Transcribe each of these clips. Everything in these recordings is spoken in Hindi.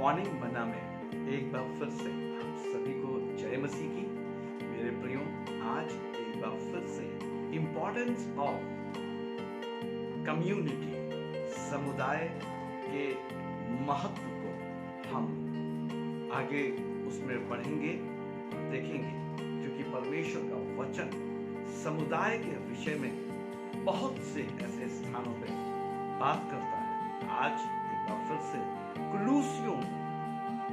मॉर्निंग मन्ना में एक बार फिर से आप सभी को जय मसीह की। मेरे प्रियो, आज एक बार फिर से इम्पोर्टेंस ऑफ कम्युनिटी, समुदाय के महत्व को हम आगे उसमें पढ़ेंगे, देखेंगे, क्योंकि परमेश्वर का वचन समुदाय के विषय में बहुत से ऐसे स्थानों पे बात करता है। आज एक बार फिर से कुलूसियों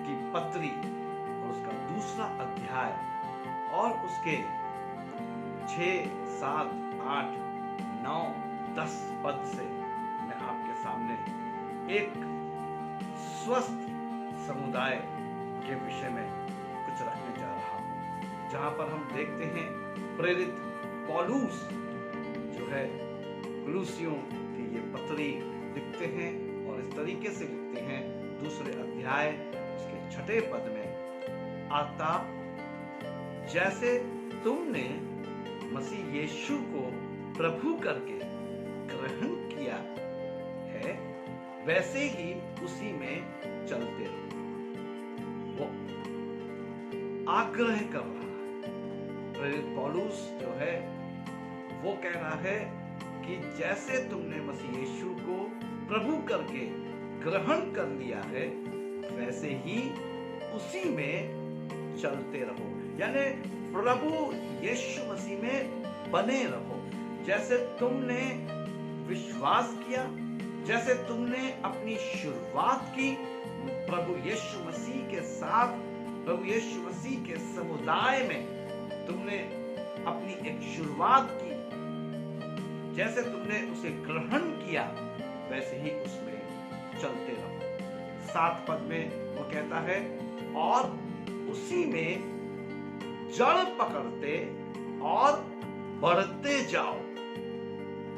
की पत्री और उसका दूसरा अध्याय और उसके 6, 7, 8, 9, 10 पद से मैं आपके सामने एक स्वस्थ समुदाय के विषय में कुछ रखने जा रहा हूं, जहां पर हम देखते हैं प्रेरित पौलुस जो है कुलूसियों की ये पत्री लिखते हैं और इस तरीके से लिखते हैं। दूसरे अध्याय उसके 6 पद में आता, जैसे तुमने मसीह यीशु को प्रभु करके ग्रहण किया है, वैसे ही उसी में चलते रहो। वो आग्रह कर रहा है, प्रेरित पौलुस जो है वो कह रहा है कि जैसे तुमने मसीह यीशु को प्रभु करके ग्रहण कर लिया है, वैसे ही उसी में चलते रहो। यानी प्रभु यीशु मसीह में बने रहो। जैसे तुमने विश्वास किया, जैसे तुमने अपनी शुरुआत की प्रभु यीशु मसीह के साथ, प्रभु यीशु मसीह के समुदाय में तुमने अपनी एक शुरुआत की, जैसे तुमने उसे ग्रहण किया, वैसे ही उसमें चलते रहो। 7 पद में वो कहता है, और उसी में जड़ पकड़ते और बढ़ते जाओ।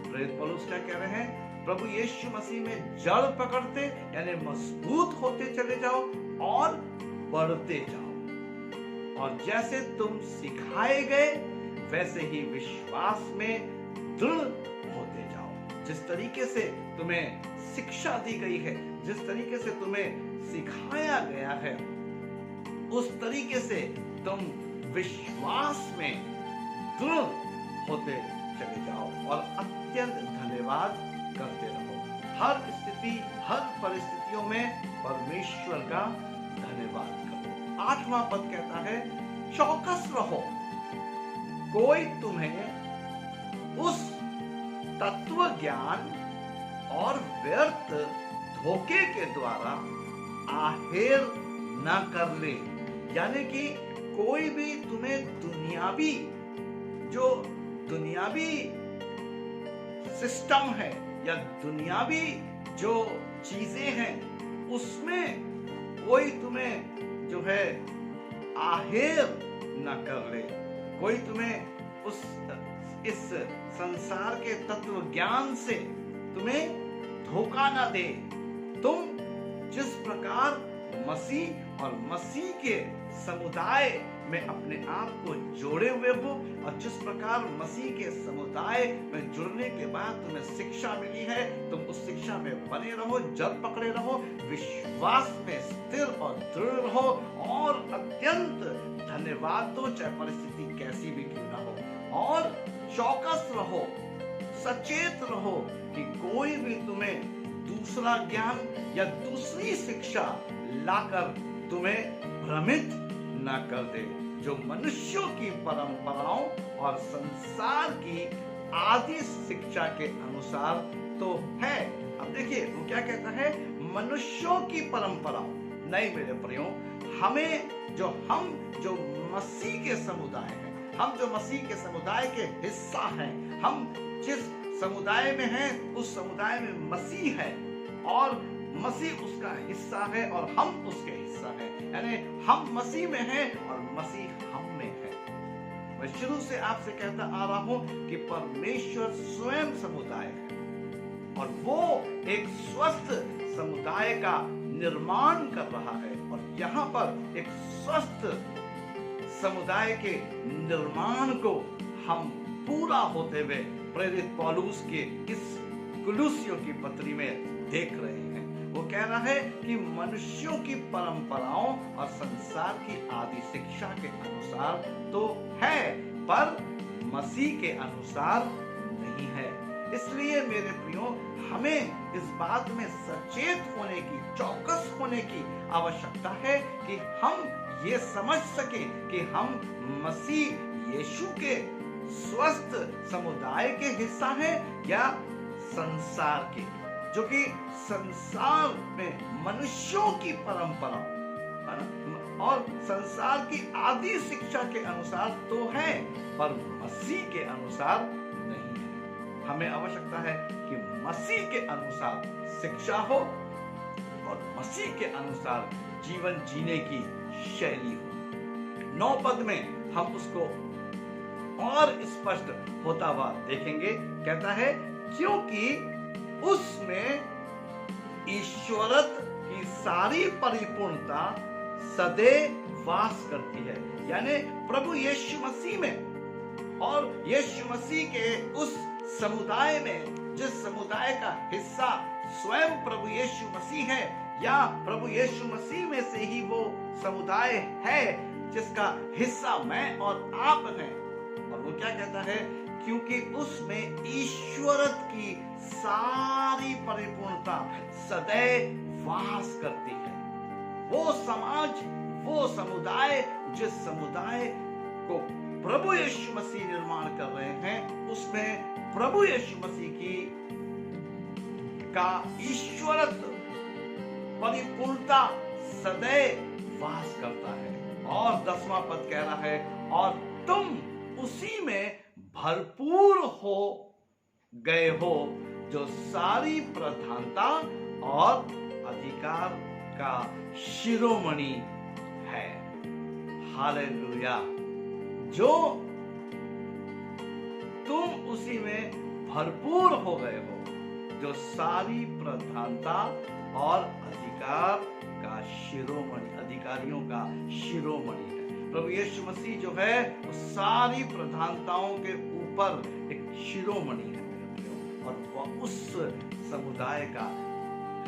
प्रेरित पौलुस क्या कह रहे हैं? प्रभु यीशु मसीह में जड़ पकड़ते यानी मजबूत होते चले जाओ और बढ़ते जाओ, और जैसे तुम सिखाए गए वैसे ही विश्वास में दृढ़ होते जाओ। जिस तरीके से तुम्हें शिक्षा दी गई है, जिस तरीके से तुम्हें सिखाया गया है, उस तरीके से तुम विश्वास में दृढ़ होते चले जाओ और अत्यंत धन्यवाद करते रहो। हर स्थिति, हर परिस्थितियों में परमेश्वर का धन्यवाद करो। 8वां पद कहता है, चौकस रहो, कोई तुम्हें उस तत्व ज्ञान और व्यर्थ धोखे के द्वारा आहेर न कर ले। यानी कि कोई भी तुम्हें दुनियावी, जो दुनियावी सिस्टम है या दुनियावी जो चीजें हैं, उसमें कोई तुम्हें जो है आहेर न कर ले। कोई तुम्हें इस संसार के तत्व ज्ञान से तुम्हें धोखा ना दे। तुम जिस प्रकार मसीह और मसीह के समुदाय में अपने आप को जोड़े हुए हो, और जिस प्रकार मसीह के समुदाय में जुड़ने के बाद तुम्हें शिक्षा मिली है, तुम उस शिक्षा में बने रहो, जड़ पकड़े रहो, विश्वास में स्थिर और दृढ़ रहो, और अत्यंत धन्यवाद दो, चाहे परिस्थिति कैसी भी क्यों ना हो। और चौकस रहो, सचेत रहो कि कोई भी तुम्हें दूसरा ज्ञान या दूसरी शिक्षा लाकर तुम्हें भ्रमित न कर दे, जो मनुष्यों की परंपराओं और संसार की आदि शिक्षा के अनुसार तो है। अब देखिए वो क्या कहता है, मनुष्यों की परंपराओं। नहीं मेरे प्रियो, हमें हम जो मसीह के समुदाय हैं, हम जो मसीह के समुदाय के हिस्सा हैं, हम जिस समुदाय में हैं उस समुदाय में मसीह है और मसीह उसका हिस्सा है और हम उसके हिस्सा हैं। यानी हम मसीह में हैं और मसीह हम में है। मैं शुरू से आपसे कहता आ रहा हूं कि परमेश्वर स्वयं समुदाय है और वो एक स्वस्थ समुदाय का निर्माण कर रहा है, और यहाँ पर एक स्वस्थ समुदाय के निर्माण को हम पूरा होते हुए प्रेरित पौलुस के इस कुलूसियों की पत्री में देख रहे हैं। वो कह रहा है कि मनुष्यों की परंपराओं और संसार की आदि शिक्षा के अनुसार तो है, पर मसीह के अनुसार नहीं है। इसलिए मेरे प्रियो, हमें इस बात में सचेत होने की, चौकस होने की आवश्यकता है कि हम ये समझ सके कि हम मसीह यीशु के स्वस्थ समुदाय के हिस्सा हैं या संसार के, जो कि संसार में मनुष्यों की परंपरा और संसार की आदि शिक्षा के अनुसार तो है, पर मसीह के अनुसार नहीं है। हमें आवश्यकता है कि मसीह के अनुसार शिक्षा हो और मसीह के अनुसार जीवन जीने की शैली हो। 9 पद में हम उसको और स्पष्ट होता हुआ देखेंगे। कहता है, क्योंकि उसमें ईश्वरत्व की सारी परिपूर्णता सदैव वास करती है, यानी प्रभु यीशु मसीह में और यीशु मसीह के उस समुदाय में, जिस समुदाय का हिस्सा स्वयं प्रभु यीशु मसीह है, या प्रभु यीशु मसीह में से ही वो समुदाय है जिसका हिस्सा मैं और आप हैं। और वो क्या कहता है, क्योंकि उसमें ईश्वरत्व की सारी परिपूर्णता सदैव वास करती है। वो समाज, वो समुदाय, जिस समुदाय को प्रभु यीशु मसीह निर्माण कर रहे हैं, उसमें प्रभु यीशु मसीह की का ईश्वरत्व परिपूर्णता सदैव वास करता है। और 10वां पद कह रहा है, और तुम उसी में भरपूर हो गए हो, जो सारी प्रधानता और अधिकार का शिरोमणि है। हालेलुया। जो तुम उसी में भरपूर हो गए हो, जो सारी प्रधानता और अधिकार का शिरोमणि, अधिकारियों का शिरोमणि है। प्रभु यीशु मसीह जो है वो सारी प्रधानताओं के ऊपर एक शिरोमणि है, और वह उस समुदाय का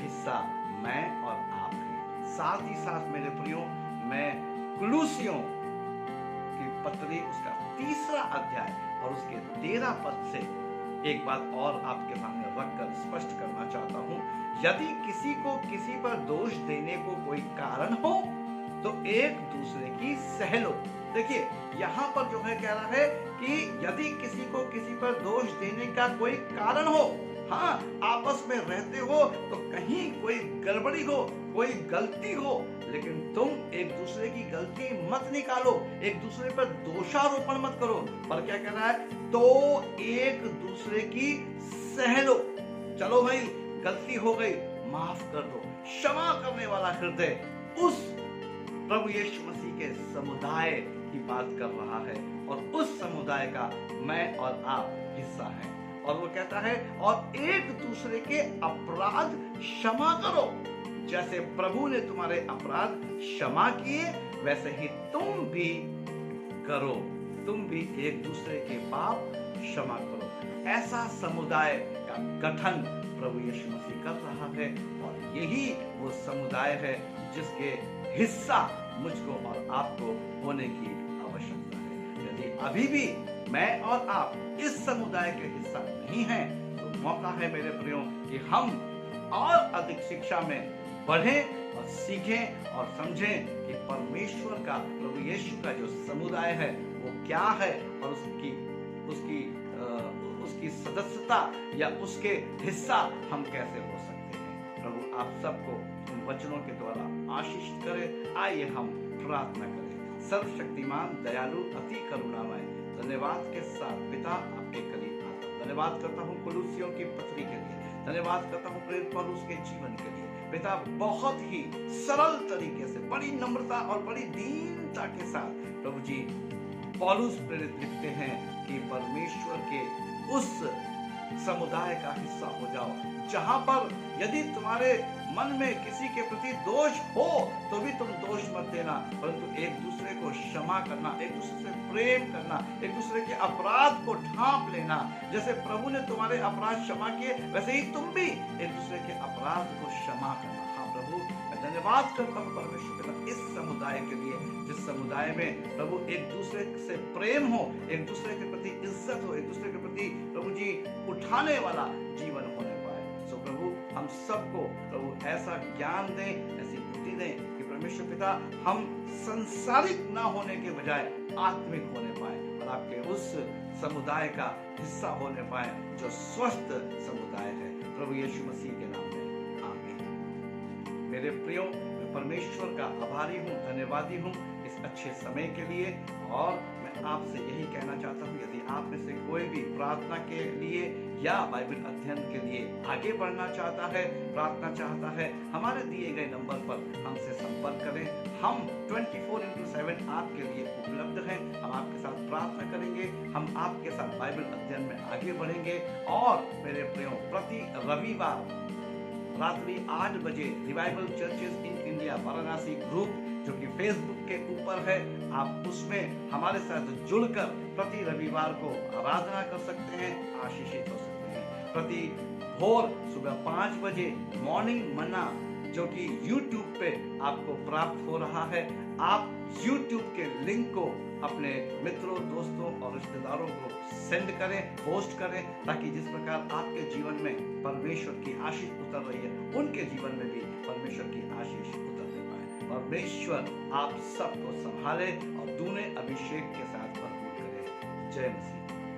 हिस्सा मैं और आप हैं। साथ ही साथ मेरे प्रियो, मैं कुलुसियों की पत्री उसका 3रा अध्याय और उसके 13 पद से एक बात और आपके सामने रखकर स्पष्ट करना चाहता हूं। यदि किसी को किसी पर दोष देने को कोई कारण हो तो एक दूसरे की सह लो। देखिए यहाँ पर जो है कह रहा है कि यदि किसी को किसी पर दोष देने का कोई कारण हो, हाँ आपस में रहते हो तो कहीं कोई गड़बड़ी हो, कोई गलती हो, लेकिन तुम एक दूसरे की गलती मत निकालो, एक दूसरे पर दोषारोपण मत करो, पर क्या कह रहा है, तो एक दूसरे की सह लो। चलो भाई गलती हो गई, माफ कर दो। क्षमा करने वाला हृदय उस प्रभु यीशु मसीह के समुदाय की बात कर रहा है, और उस समुदाय का मैं और आप हिस्सा हैं। और वो कहता है, और एक दूसरे के अपराध क्षमा करो, जैसे प्रभु ने तुम्हारे अपराध क्षमा किए वैसे ही तुम भी करो। तुम भी एक दूसरे के पाप क्षमा करो। ऐसा समुदाय का गठन प्रभु यीशु मसीह कर रहा है, और यही वो समुदाय है जिसके हिस्सा मुझको और आपको होने की आवश्यकता है। यदि अभी भी मैं और आप इस समुदाय के हिस्सा नहीं हैं, तो मौका है मेरे प्रियो कि हम और अधिक शिक्षा में बढ़ें और सीखें और समझें कि परमेश्वर का, प्रभु यीशु का जो समुदाय है वो क्या है, और उसकी सदस्यता या उसके हिस्सा हम कैसे हो सकते हैं। प्रभु आप सबको इन वचनों के द्वारा आशीष करे। आइए हम प्रार्थना करें। सर्वशक्तिमान, दयालु, अति करुणामय, धन्यवाद के साथ पिता आपके करीब आता हूं। धन्यवाद करता हूँ कुलुसियों की पत्री के लिए, धन्यवाद करता हूँ प्रेरित पौलुस के जीवन के लिए। पिता बहुत ही सरल तरीके से, बड़ी नम्रता और बड़ी दीनता के साथ प्रभु जी पौलुस प्रेरित लिखते हैं कि परमेश्वर के उस समुदाय का हिस्सा हो जाओ, जहां पर यदि तुम्हारे मन में किसी के प्रति दोष हो तो भी तुम दोष मत देना, परंतु एक दूसरे को क्षमा करना, एक दूसरे से प्रेम करना, एक दूसरे के अपराध को ढांप लेना। जैसे प्रभु ने तुम्हारे अपराध क्षमा किए वैसे ही तुम भी एक दूसरे के अपराध को क्षमा करना। प्रभु मैं धन्यवाद करता हूँ परमेश्वर पिता इस समुदाय के लिए, जिस समुदाय में प्रभु एक दूसरे से प्रेम हो, एक दूसरे के प्रति इज्जत हो, एक दूसरे के प्रति प्रभु जी उठाने वाला जीवन होने पाए। सो प्रभु हम सबको प्रभु ऐसा ज्ञान दें, ऐसी बुद्धि दें कि परमेश्वर पिता हम संसारिक ना होने के बजाय आत्मिक होने पाए और आपके उस समुदाय का हिस्सा होने पाए जो स्वस्थ समुदाय है। प्रभु यीशु मसीह के नाम में आमीन। मेरे प्रियो, मैं परमेश्वर का आभारी हूँ, धन्यवादी हूँ इस अच्छे समय के लिए। और मैं आपसे यही कहना चाहता हूँ, यदि आप में से कोई भी प्रार्थना के लिए या बाइबल अध्ययन के लिए आगे बढ़ना चाहता है, प्रार्थना चाहता है, हमारे दिए गए नंबर पर हमसे संपर्क करें। हम 24/7 आपके लिए उपलब्ध हैं। हम आपके साथ प्रार्थना करेंगे, हम आपके साथ बाइबल अध्ययन में आगे बढ़ेंगे। और मेरे प्रियो, प्रति रविवार रात्रि 8 बजे revival churches in India Varanasi group जो कि फेसबुक के ऊपर है, आप उसमें हमारे साथ जुड़कर प्रति रविवार को आराधना कर सकते हैं, आशीषित हो सकते हैं। प्रति भोर सुबह 5 बजे मॉर्निंग मन्ना जो कि YouTube पे आपको प्राप्त हो रहा है, आप YouTube के लिंक को अपने मित्रों, दोस्तों और रिश्तेदारों को सेंड करें, पोस्ट करें, ताकि जिस प्रकार आपके जीवन में परमेश्वर की आशीष उतर रही है, उनके जीवन में भी परमेश्वर की आशीष उतरने पाए। परमेश्वर आप सबको संभाले और दूने अभिषेक के साथ भरपूर करे। जय मसीह।